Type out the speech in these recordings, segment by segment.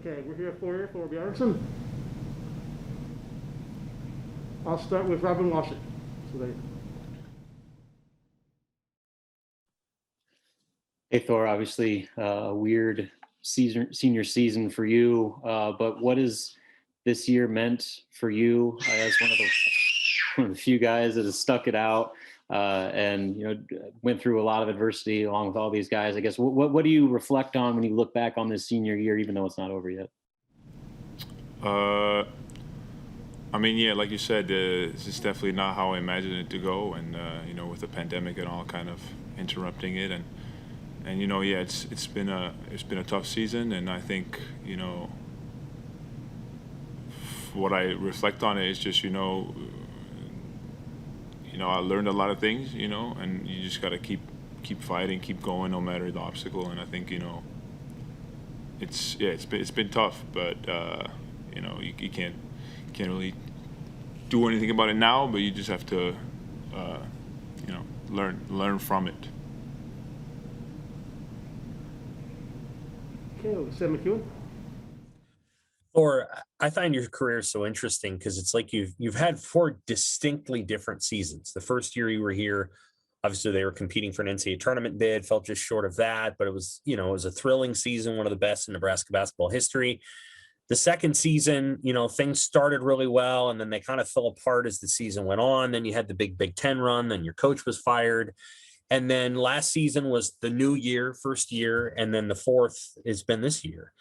Okay, we're here for you for Bjornsson. I'll start with Robin Washington. So there. Hey Thor, obviously a weird senior season for you, but what has this year meant for you as one of the few guys that has stuck it out and went through a lot of adversity along with all these guys? I guess what do you reflect on when you look back on this senior year, even though it's not over yet? I mean, yeah, like you said, this is definitely not how I imagined it to go, and with the pandemic and all kind of interrupting it, and yeah, it's been a tough season, and I think what I reflect on it is just I learned a lot of things, and you just got to keep fighting, keep going, no matter the obstacle, and I think it's been tough, but you can't really do anything about it now, but you just have to learn from it. Okay, Sam McEwen. Or I find your career so interesting because it's like you've had four distinctly different seasons. The first year you were here, obviously they were competing for an NCAA tournament bid, fell just short of that, but it was a thrilling season, one of the best in Nebraska basketball history. The second season, things started really well, and then they kind of fell apart as the season went on. Then you had the Big Ten run, then your coach was fired. And then last season was the new year, first year, and then the fourth has been this year.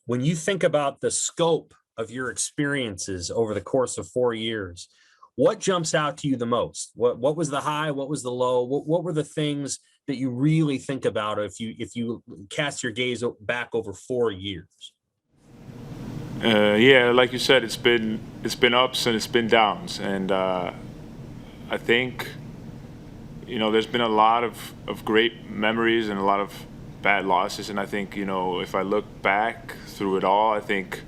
When you think about the scope of your experiences over the course of 4 years, what jumps out to you the most? What was the high? What was the low? What were the things that you really think about if you cast your gaze back over 4 years? Yeah, like you said, it's been ups and it's been downs, and I think there's been a lot of great memories and a lot of bad losses, and I think if I look back through it all, I think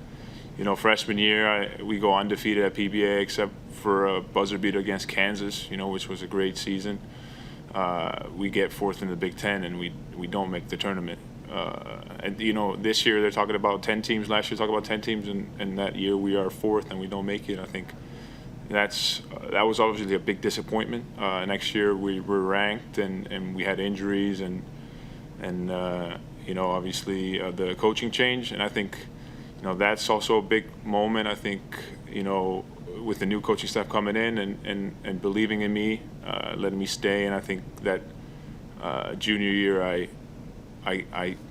freshman year we go undefeated at PBA except for a buzzer beater against Kansas, which was a great season. We get fourth in the Big Ten and we don't make the tournament. And this year they're talking about 10 teams. Last year talking about 10 teams, and that year we are fourth and we don't make it. I think that was obviously a big disappointment. Next year we were ranked and we had injuries and obviously the coaching change, and I think that's also a big moment. I think with the new coaching staff coming in and believing in me, letting me stay, and I think that junior year I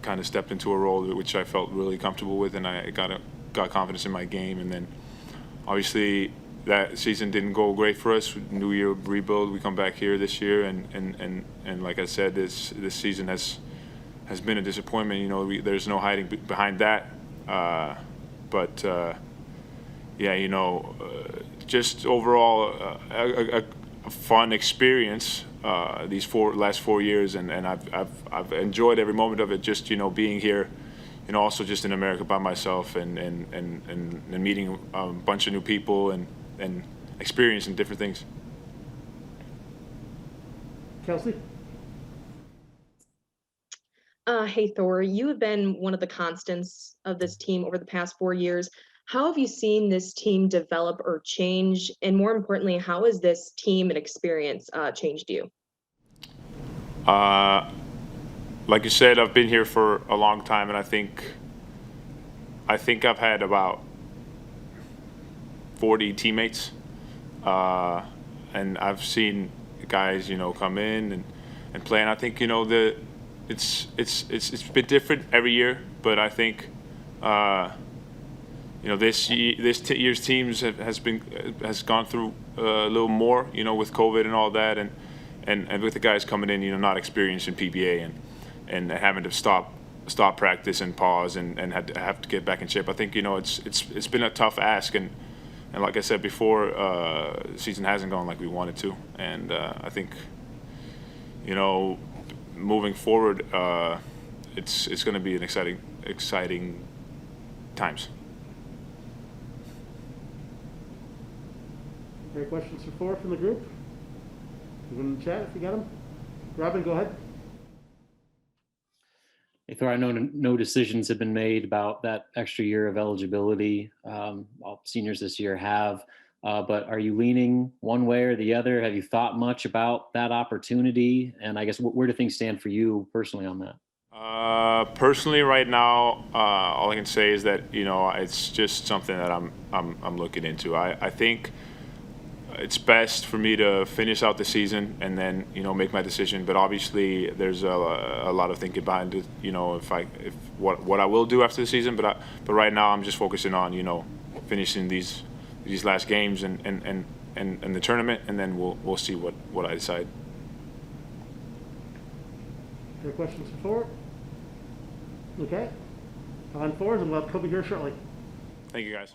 kind of stepped into a role which I felt really comfortable with, and I got confidence in my game. And then obviously that season didn't go great for us. New year rebuild. We come back here this year, and like I said, this season has been a disappointment. There's no hiding behind that. Just overall a fun experience these last 4 years, and I've enjoyed every moment of it. Just being here, also just in America by myself, and meeting a bunch of new people and experiencing different things. Kelsey. Hey, Thor, you have been one of the constants of this team over the past 4 years. How have you seen this team develop or change? And more importantly, how has this team and experience changed you? Like you said, I've been here for a long time, and I think I've had about 40 teammates, and I've seen guys, come in and play, and I think it's been different every year, but I think this year's teams has gone through a little more, with COVID and all that, and with the guys coming in, not experienced in PBA and having to stop practice and pause and have to get back in shape. I think it's been a tough ask, and like I said before, the season hasn't gone like we wanted to, and I think moving forward, it's going to be an exciting times. Any questions for Thor from the group? You want to chat if you got them? Robin, go ahead. Hey, Thor, I know no decisions have been made about that extra year of eligibility. All seniors this year have, but are you leaning one way or the other? Have you thought much about that opportunity? And I guess where do things stand for you personally on that? Personally, right now, all I can say is that it's just something that I'm looking into. I think it's best for me to finish out the season and then make my decision. But obviously, there's a lot of thinking behind it. If what I will do after the season. But right now, I'm just focusing on finishing these last games and the tournament, and then we'll see what I decide. Any questions for Thor? Okay. Time for us, and we'll have Kobe here shortly. Thank you, guys.